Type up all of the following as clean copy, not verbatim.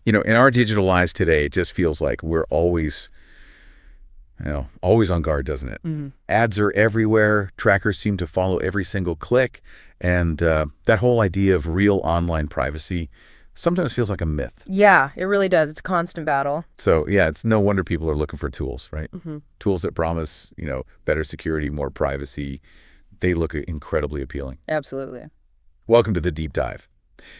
In our digital lives today, it just feels like we're always, always on guard, doesn't it? Mhm. Ads are everywhere. Trackers seem to follow every single click. And that whole idea of real online privacy sometimes feels like a myth. Yeah, it really does. It's a constant battle. So, yeah, it's no wonder people are looking for tools, right? Hmm. Tools that promise, better security, more privacy. They look incredibly appealing. Absolutely. Welcome to the Deep Dive.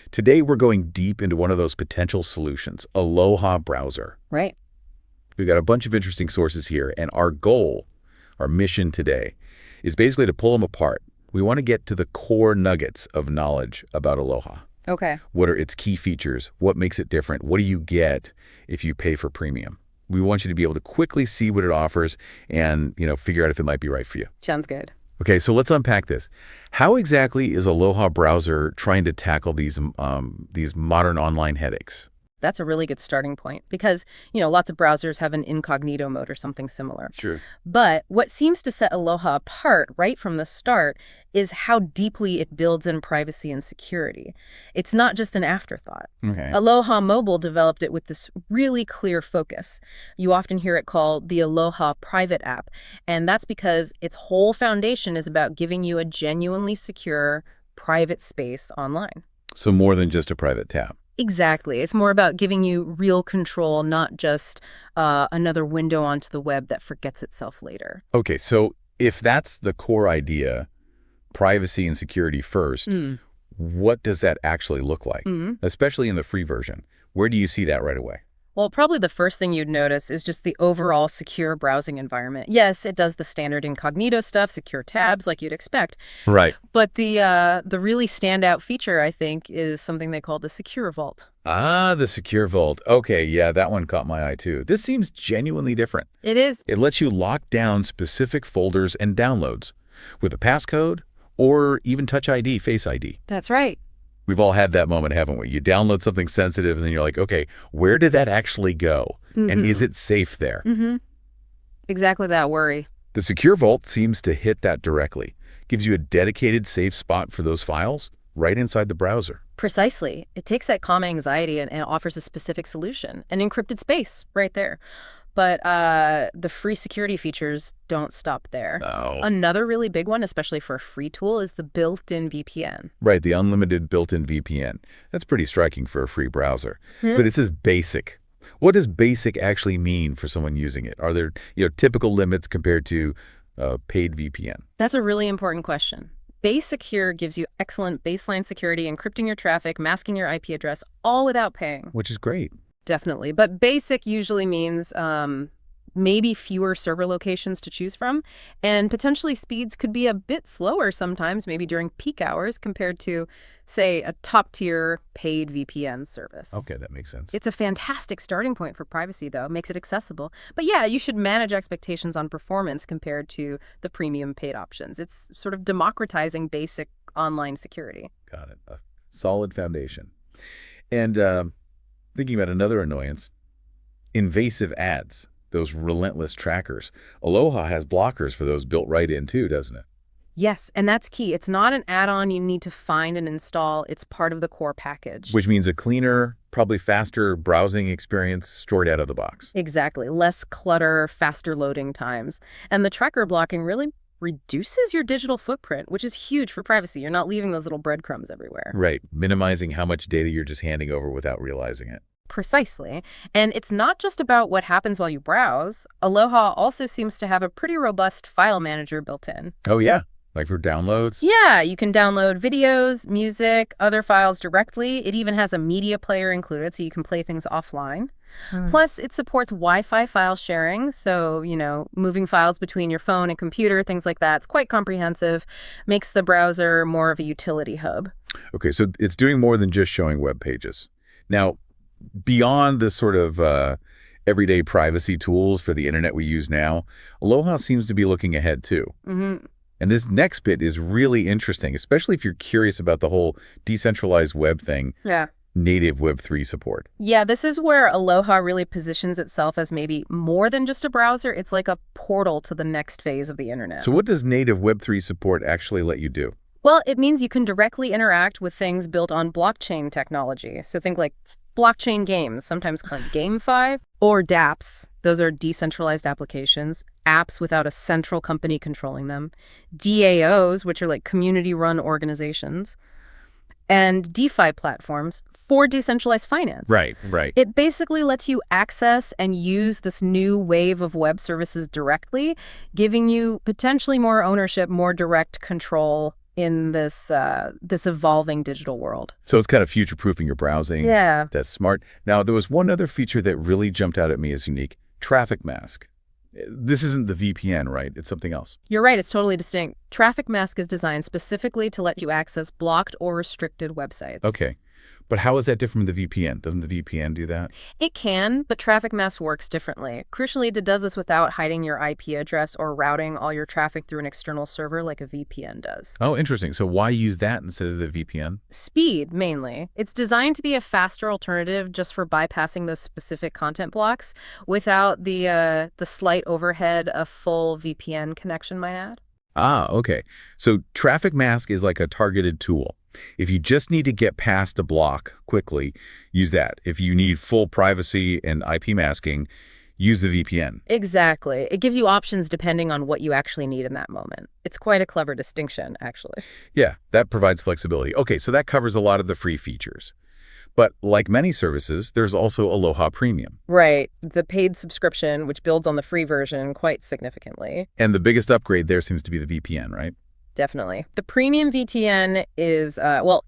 Today, we're going deep into one of those potential solutions, Aloha Browser. Right. We've got a bunch of interesting sources here, and our goal, our mission today, is basically to pull them apart. We want to get to the core nuggets of knowledge about Aloha. Okay. What are its key features? What makes it different? What do you get if you pay for premium? We want you to be able to quickly see what it offers and, figure out if it might be right for you. Sounds good. Okay, so let's unpack this. How exactly is Aloha Browser trying to tackle these modern online headaches? That's a really good starting point because, lots of browsers have an incognito mode or something similar. Sure. But what seems to set Aloha apart right from the start is how deeply it builds in privacy and security. It's not just an afterthought. Okay. Aloha Mobile developed it with this really clear focus. You often hear it called the Aloha Private app, and that's because its whole foundation is about giving you a genuinely secure private space online. So more than just a private tab. Exactly. It's more about giving you real control, not just another window onto the web that forgets itself later. Okay, so if that's the core idea, privacy and security first, what does that actually look like? Especially in the free version. Where do you see that right away? Well, probably the first thing you'd notice is just the overall secure browsing environment. Yes, it does the standard incognito stuff, secure tabs like you'd expect. Right. But the really standout feature, I think, is something they call the Secure Vault. Ah, the Secure Vault. Okay, yeah, that one caught my eye too. This seems genuinely different. It is. It lets you lock down specific folders and downloads with a passcode or even Touch ID, Face ID. That's right. We've all had that moment, haven't we? You download something sensitive and then you're like, okay, where did that actually go? And is it safe there? Exactly that worry. The Secure Vault seems to hit that directly. Gives you a dedicated safe spot for those files right inside the browser. Precisely. It takes that common anxiety and offers a specific solution, an encrypted space right there. But the free security features don't stop there. Oh. Another really big one, especially for a free tool, is the built-in VPN. Right, the unlimited built-in VPN. That's pretty striking for a free browser. But it says basic. What does basic actually mean for someone using it? Are there typical limits compared to paid VPN? That's a really important question. Basic here gives you excellent baseline security, encrypting your traffic, masking your IP address, all without paying. Which is great. Definitely. But basic usually means maybe fewer server locations to choose from, and potentially speeds could be a bit slower sometimes, maybe during peak hours compared to, say, a top-tier paid VPN service. Okay, that makes sense. It's a fantastic starting point for privacy, though. Makes it accessible. But yeah, you should manage expectations on performance compared to the premium paid options. It's sort of democratizing basic online security. Got it. A solid foundation. And thinking about another annoyance, invasive ads, those relentless trackers. Aloha has blockers for those built right in too, doesn't it? Yes, and that's key. It's not an add-on you need to find and install. It's part of the core package. Which means a cleaner, probably faster browsing experience straight out of the box. Exactly. Less clutter, faster loading times. And the tracker blocking really reduces your digital footprint, which is huge for privacy. You're not leaving those little breadcrumbs everywhere. Right. Minimizing how much data you're just handing over without realizing it. Precisely. And it's not just about what happens while you browse. Aloha also seems to have a pretty robust file manager built in. Oh, yeah. Like for downloads? Yeah, you can download videos, music, other files directly. It even has a media player included, so you can play things offline. Plus, it supports Wi-Fi file sharing, so, moving files between your phone and computer, things like that. It's quite comprehensive, makes the browser more of a utility hub. Okay, so it's doing more than just showing web pages. Now, beyond the sort of everyday privacy tools for the internet we use now, Aloha seems to be looking ahead too. And this next bit is really interesting, especially if you're curious about the whole decentralized web thing. Yeah. Native Web3 support. Yeah, this is where Aloha really positions itself as maybe more than just a browser. It's like a portal to the next phase of the internet. So what does native Web3 support actually let you do? Well, it means you can directly interact with things built on blockchain technology. So think like blockchain games, sometimes called GameFi, or dApps. Those are decentralized applications, apps without a central company controlling them. DAOs, which are like community-run organizations, and DeFi platforms for decentralized finance. Right. It basically lets you access and use this new wave of web services directly, giving you potentially more ownership, more direct control in this evolving digital world. So it's kind of future-proofing your browsing. Yeah. That's smart. Now, there was one other feature that really jumped out at me as unique, Traffic Mask. This isn't the VPN, right? It's something else. You're right, it's totally distinct. Traffic Mask is designed specifically to let you access blocked or restricted websites. Okay. But how is that different from the VPN? Doesn't the VPN do that? It can, but Traffic Mask works differently. Crucially, it does this without hiding your IP address or routing all your traffic through an external server like a VPN does. Oh, interesting. So why use that instead of the VPN? Speed, mainly. It's designed to be a faster alternative just for bypassing those specific content blocks without the slight overhead a full VPN connection might add. Ah, okay. So Traffic Mask is like a targeted tool. If you just need to get past a block quickly, use that. If you need full privacy and IP masking, use the VPN. Exactly. It gives you options depending on what you actually need in that moment. It's quite a clever distinction, actually. Yeah, that provides flexibility. Okay, so that covers a lot of the free features. But like many services, there's also Aloha Premium. Right. The paid subscription, which builds on the free version quite significantly. And the biggest upgrade there seems to be the VPN, right? Definitely. The premium VPN is,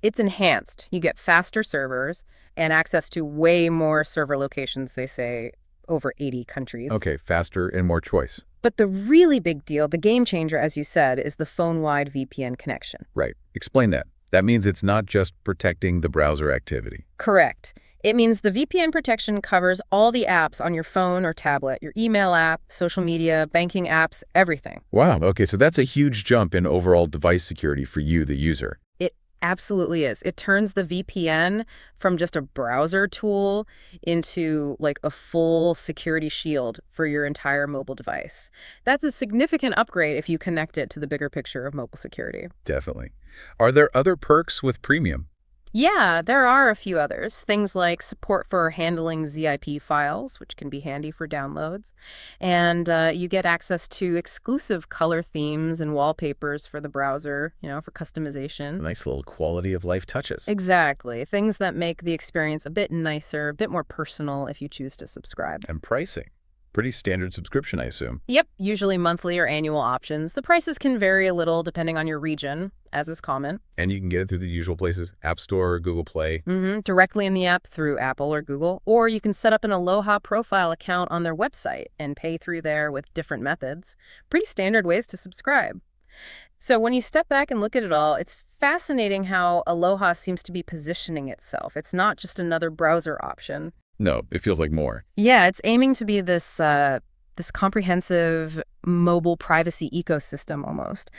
it's enhanced. You get faster servers and access to way more server locations, they say, over 80 countries. Okay, faster and more choice. But the really big deal, the game changer, as you said, is the phone-wide VPN connection. Right. Explain that. That means it's not just protecting the browser activity. Correct. It means the VPN protection covers all the apps on your phone or tablet, your email app, social media, banking apps, everything. Wow. Okay, so that's a huge jump in overall device security for you, the user. It absolutely is. It turns the VPN from just a browser tool into like a full security shield for your entire mobile device. That's a significant upgrade if you connect it to the bigger picture of mobile security. Definitely. Are there other perks with Premium? Yeah, there are a few others. Things like support for handling ZIP files, which can be handy for downloads. And you get access to exclusive color themes and wallpapers for the browser, for customization. Nice little quality of life touches. Exactly. Things that make the experience a bit nicer, a bit more personal if you choose to subscribe. And pricing. Pretty standard subscription, I assume. Yep, usually monthly or annual options. The prices can vary a little depending on your region, as is common. And you can get it through the usual places, App Store or Google Play. Directly in the app through Apple or Google. Or you can set up an Aloha profile account on their website and pay through there with different methods. Pretty standard ways to subscribe. So when you step back and look at it all, it's fascinating how Aloha seems to be positioning itself. It's not just another browser option. No, it feels like more. Yeah, it's aiming to be this comprehensive mobile privacy ecosystem almost.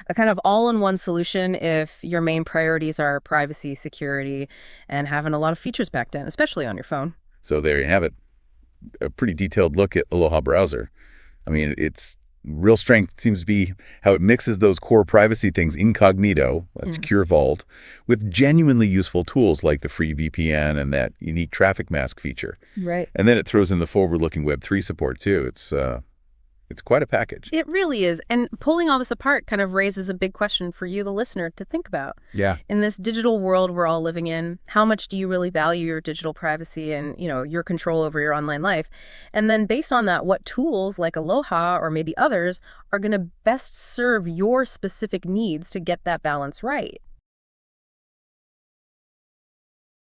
A kind of all-in-one solution if your main priorities are privacy, security, and having a lot of features backed in, especially on your phone. So there you have it. A pretty detailed look at Aloha Browser. I mean, its real strength seems to be how it mixes those core privacy things incognito, that secure vault, with genuinely useful tools like the free VPN and that unique Traffic Mask feature. Right. And then it throws in the forward-looking Web3 support, too. It's quite a package. It really is. And pulling all this apart kind of raises a big question for you, the listener, to think about. Yeah. In this digital world we're all living in, how much do you really value your digital privacy and, your control over your online life? And then based on that, what tools like Aloha or maybe others are going to best serve your specific needs to get that balance right?